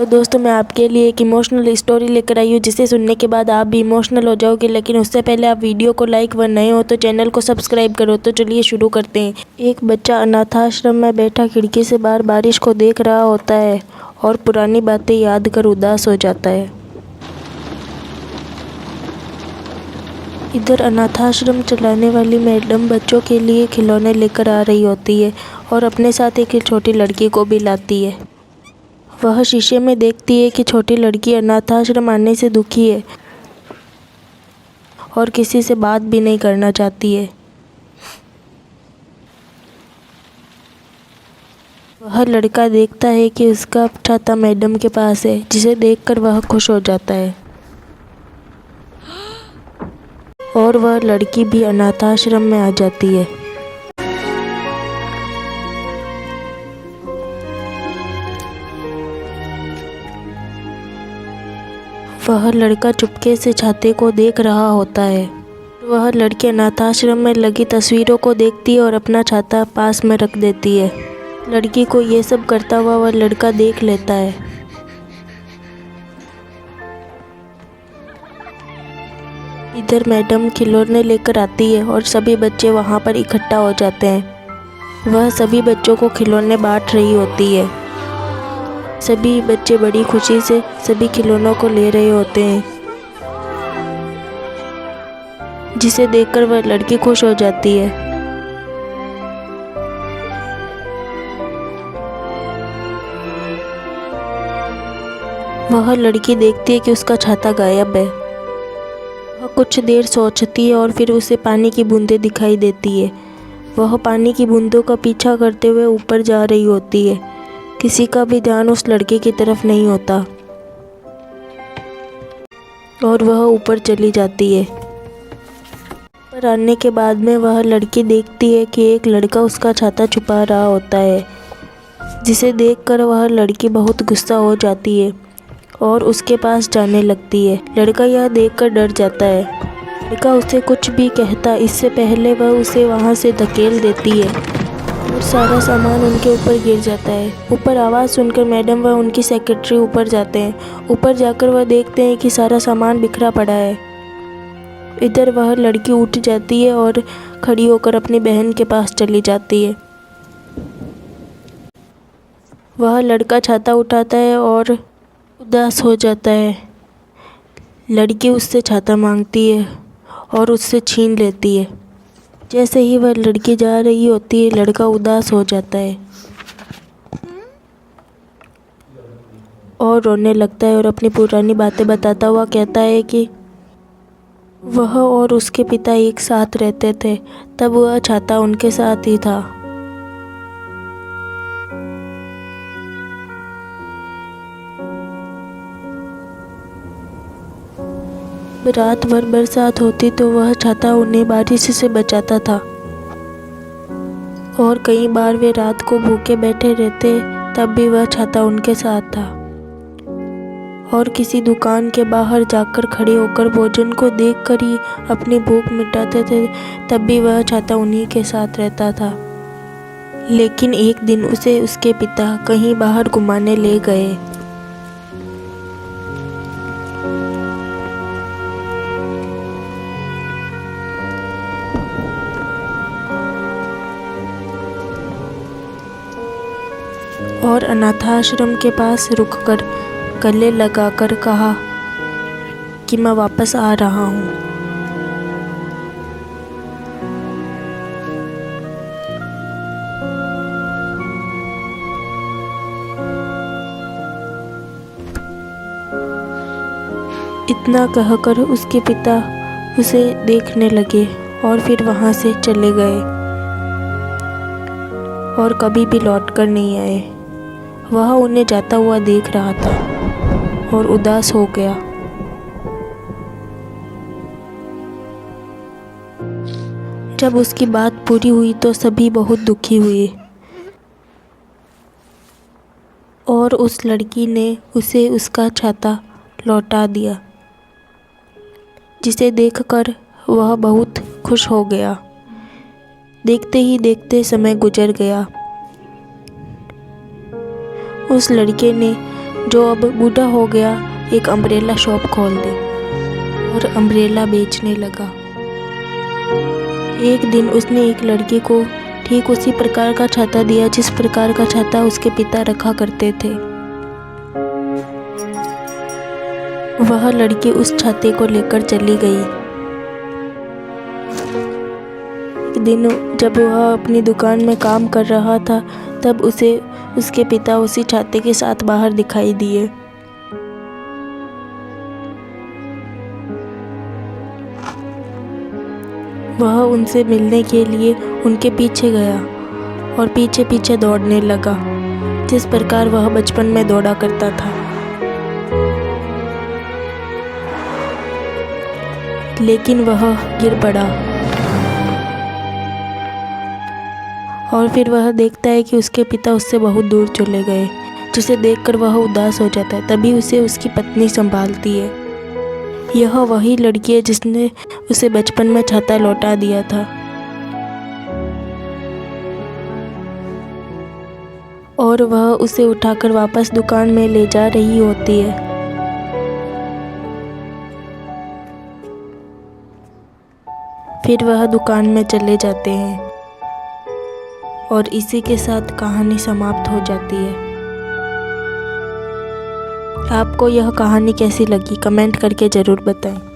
तो दोस्तों मैं आपके लिए एक इमोशनल स्टोरी लेकर आई हूँ जिसे सुनने के बाद आप भी इमोशनल हो जाओगे। लेकिन उससे पहले आप वीडियो को लाइक व नए हो तो चैनल को सब्सक्राइब करो। तो चलिए शुरू करते हैं। एक बच्चा अनाथाश्रम में बैठा खिड़की से बाहर बारिश को देख रहा होता है और पुरानी बातें याद कर उदास हो जाता है। इधर अनाथाश्रम चलाने वाली मैडम बच्चों के लिए खिलौने लेकर आ रही होती है और अपने साथ एक छोटी लड़की को भी लाती है। वह शीशे में देखती है कि छोटी लड़की अनाथाश्रम आने से दुखी है और किसी से बात भी नहीं करना चाहती है। वह लड़का देखता है कि उसका छाता मैडम के पास है, जिसे देखकर वह खुश हो जाता है और वह लड़की भी अनाथाश्रम में आ जाती है। वह लड़का चुपके से छाते को देख रहा होता है। वह लड़की अनाथाश्रम में लगी तस्वीरों को देखती है और अपना छाता पास में रख देती है। लड़की को ये सब करता हुआ वह लड़का देख लेता है। इधर मैडम खिलौने लेकर आती है और सभी बच्चे वहाँ पर इकट्ठा हो जाते हैं। वह सभी बच्चों को खिलौने बांट रही होती है। सभी बच्चे बड़ी खुशी से सभी खिलौनों को ले रहे होते हैं, जिसे देखकर वह लड़की खुश हो जाती है। वह लड़की देखती है कि उसका छाता गायब है। वह कुछ देर सोचती है और फिर उसे पानी की बूंदें दिखाई देती है। वह पानी की बूंदों का पीछा करते हुए ऊपर जा रही होती है। किसी का भी ध्यान उस लड़के की तरफ नहीं होता और वह ऊपर चली जाती है। ऊपर आने के बाद में वह लड़की देखती है कि एक लड़का उसका छाता छुपा रहा होता है, जिसे देखकर वह लड़की बहुत गुस्सा हो जाती है और उसके पास जाने लगती है। लड़का यह देखकर डर जाता है। लड़का उसे कुछ भी कहता इससे पहले वह उसे वहां से धकेल देती है और सारा सामान उनके ऊपर गिर जाता है। ऊपर आवाज़ सुनकर मैडम व उनकी सेक्रेटरी ऊपर जाते हैं। ऊपर जाकर वह देखते हैं कि सारा सामान बिखरा पड़ा है। इधर वह लड़की उठ जाती है और खड़ी होकर अपनी बहन के पास चली जाती है। वह लड़का छाता उठाता है और उदास हो जाता है। लड़की उससे छाता मांगती है और उससे छीन लेती है। जैसे ही वह लड़की जा रही होती है, लड़का उदास हो जाता है और रोने लगता है और अपनी पुरानी बातें बताता हुआ कहता है कि वह और उसके पिता एक साथ रहते थे, तब वह छाता उनके साथ ही था। रात भर बरसात होती तो वह छाता उन्हें बारिश से बचाता था और कई बार वे रात को भूखे बैठे रहते, तब भी वह छाता उनके साथ था। और किसी दुकान के बाहर जाकर खड़े होकर भोजन को देखकर ही अपनी भूख मिटाते थे, तब भी वह छाता उन्हीं के साथ रहता था। लेकिन एक दिन उसे उसके पिता कहीं बाहर घुमाने ले गए। और अनाथाश्रम के पास रुककर गले लगाकर कहा कि मैं वापस आ रहा हूँ। इतना कहकर उसके पिता उसे देखने लगे और फिर वहाँ से चले गए और कभी भी लौट कर नहीं आए। वह उन्हें जाता हुआ देख रहा था और उदास हो गया। जब उसकी बात पूरी हुई तो सभी बहुत दुखी हुए और उस लड़की ने उसे उसका छाता लौटा दिया, जिसे देखकर वह बहुत खुश हो गया। देखते ही देखते समय गुजर गया। उस लड़के ने जो अब बूढ़ा हो गया, एक अम्ब्रेला शॉप खोल दी और अम्ब्रेला बेचने लगा। एक दिन उसने एक लड़की को ठीक उसी प्रकार का छाता दिया जिस प्रकार का छाता उसके पिता रखा करते थे। वह लड़की उस छाते को लेकर चली गई। एक दिन जब वह अपनी दुकान में काम कर रहा था, तब उसे उसके पिता उसी छाते के साथ बाहर दिखाई दिए। वह उनसे मिलने के लिए उनके पीछे गया और पीछे पीछे दौड़ने लगा, जिस प्रकार वह बचपन में दौड़ा करता था। लेकिन वह गिर पड़ा और फिर वह देखता है कि उसके पिता उससे बहुत दूर चले गए, जिसे देखकर वह उदास हो जाता है। तभी उसे उसकी पत्नी संभालती है। यह वही लड़की है जिसने उसे बचपन में छाता लौटा दिया था। और वह उसे उठाकर वापस दुकान में ले जा रही होती है। फिर वह दुकान में चले जाते हैं और इसी के साथ कहानी समाप्त हो जाती है। आपको यह कहानी कैसी लगी कमेंट करके ज़रूर बताएं।